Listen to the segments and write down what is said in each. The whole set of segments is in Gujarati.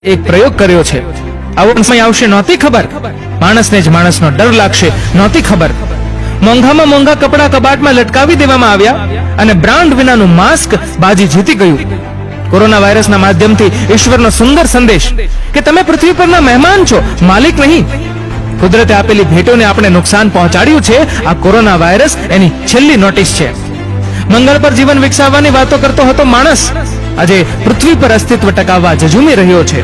એક પ્રયોગ કર્યો છે। આવો સમય આવશે નહોતી ખબર, માણસને જ માણસનો ડર લાગશે નહોતી ખબર। મોંઘામાં મોંઘા કપડા કબાટમાં લટકાવી દેવામાં આવ્યા અને બ્રાન્ડ વિનાનું માસ્ક બાજી જીતી ગયું। કોરોના વાયરસના માધ્યમથી ઈશ્વરનો સુંદર સંદેશ કે તમે પૃથ્વી પરના મહેમાન છો, માલિક નહીં। કુદરતે આપેલી ભેટોને આપણે નુકસાન પહોંચાડ્યું છે। આ કોરોના વાયરસ એની છેલ્લી નોટિસ છે। મંગળ પર જીવન વિકસાવવાની વાતો કરતો હતો માણસ, આજે પૃથ્વી પર અસ્તિત્વ ટકાવવા ઝઝૂમી રહ્યો છે।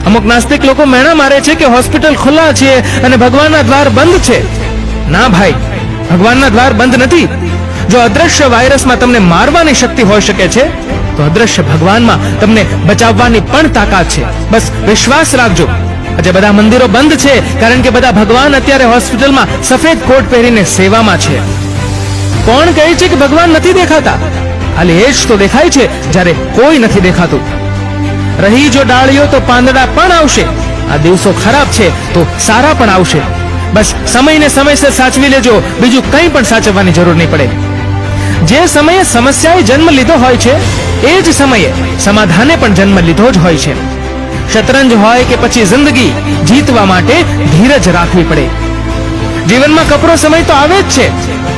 અમુક નાસ્તિક લોકો મેણા મારે છે કે હોસ્પિટલ ખુલ્લા છે અને ભગવાનના દ્વાર બંધ છે। ના ભાઈ, ભગવાનના દ્વાર બંધ નથી। જો અદ્રશ્ય વાયરસમાં તમને મારવાની શક્તિ હોઈ શકે છે, તો અદ્રશ્ય ભગવાનમાં તમને બચાવવાની પણ તાકાત છે। બસ વિશ્વાસ રાખજો। આજે બધા મંદિરો બંધ છે કારણ કે બધા ભગવાન અત્યારે હોસ્પિટલમાં સફેદ કોટ પહેરીને સેવામાં છે। કોણ કહે છે કે ભગવાન નથી દેખાતા? ખાલી એ જ તો દેખાય છે જ્યારે કોઈ નથી દેખાતું। રહી જો ડાળીઓ તો પાંદડા પણ આવશે। આ દિવસો ખરાબ છે તો સારા પણ આવશે। બસ સમયને સમયસર સાચવી લેજો, બીજું કંઈ પણ સાચવવાની જરૂર નહીં પડે। જે સમયે સમસ્યાએ જન્મ લીધો હોય છે, એ જ સમયે સમાધાને પણ જન્મ લીધો જ હોય છે। શતરંજ હોય કે પછી જિંદગી, જીતવા માટે ધીરજ રાખવી પડે। જીવનમાં કપરો સમય તો આવે જ છે,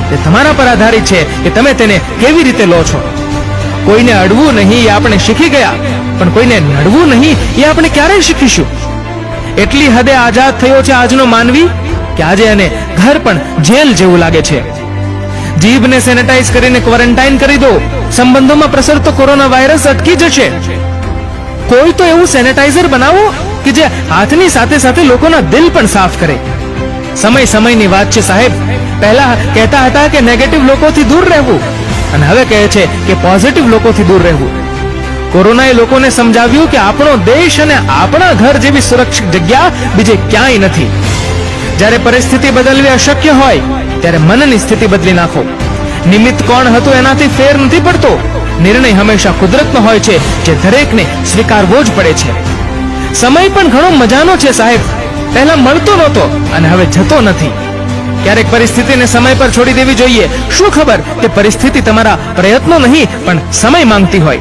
તે તમારા પર આધારિત છે કે તમે તેને કેવી રીતે લો છો। કોઈને અડવું નહીં એ આપણે શીખી ગયા, પણ કોઈને નડવું નહીં એ આપણે ક્યારે શીખીશું? એટલી હદે આઝાદ થયો છે આજનો માનવી કે આજે એને ઘર પણ જેલ જેવું લાગે છે। જીભને સેનેટાઈઝ કરીને ક્વોરન્ટાઇન કરી દો, સંબંધોમાં પ્રસરતો કોરોના વાયરસ અટકી જશે। કોઈ તો એવું સેનેટાઈઝર બનાવો કે જે હાથની સાથે સાથે લોકોના દિલ પણ સાફ કરે। સમય સમયની વાત છે સાહેબ। પહેલા કહેતા હતા કે નેગેટિવ લોકોથી દૂર રહેવું, અને હવે કહે છે કે પોઝિટિવ લોકોથી દૂર રહેવું। કોરોનાએ લોકોને સમજાવ્યું કે આપણો દેશ અને આપણા ઘર જેવી સુરક્ષિત જગ્યા બીજે ક્યાંય નથી। જ્યારે પરિસ્થિતિ બદલવી અશક્ય હોય ત્યારે મનની સ્થિતિ બદલી નાખો। નિમિત્ત કોણ હતું એનાથી ફેર નથી પડતો। નિર્ણય હંમેશા કુદરતનો હોય છે, જે દરેકને સ્વીકારવો જ પડે છે। સમય પણ ઘણો મજાનો છે સાહેબ। પહેલા મળતો નહોતો અને હવે જતો નથી। ક્યારેક પરિસ્થિતિને સમય પર છોડી દેવી જોઈએ। શું ખબર તે પરિસ્થિતિ તમારા પ્રયત્નો નહીં પણ સમય માંગતી હોય।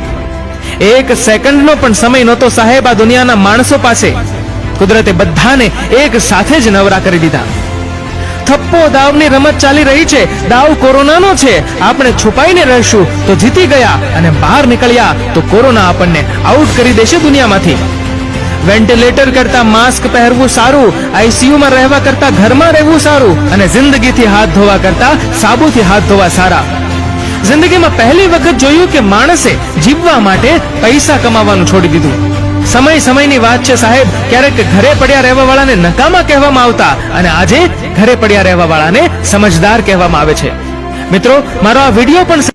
એક સેકન્ડનો પણ સમય નહોતો સાહેબ આ દુનિયાના માણસો પાસે। કુદરતે બધાને એક સાથે જ નવરા કરી દીધા। થપ્પો દાવની રમત ચાલી રહી છે। દાવ કોરોનાનો છે। આપણે છુપાઈને રહેશું તો જીતી ગયા, અને બહાર નીકળ્યા તો કોરોના આપણને આઉટ કરી દેશે દુનિયામાંથી। વેન્ટિલેટર કરતા માસ્ક પહેરવું સારું, આઈસીયુમાં રહેવા કરતા ઘરમાં રહેવું સારું, અને જિંદગીથી હાથ ધોવા કરતા સાબુથી હાથ ધોવા સારા। જિંદગીમાં પહેલી વખત જોયું કે માણસે જીવવા માટે પૈસા કમાવાનું છોડી દીધું। સમય સમયની વાત છે સાહેબ। ક્યારેક ઘરે પડ્યા રહેવા વાળાને નકામા કહેવામાં આવતા, અને આજે ઘરે પડ્યા રહેવા વાળાને સમજદાર કહેવામાં આવે છે। મિત્રો, મારો આ વિડીયો પણ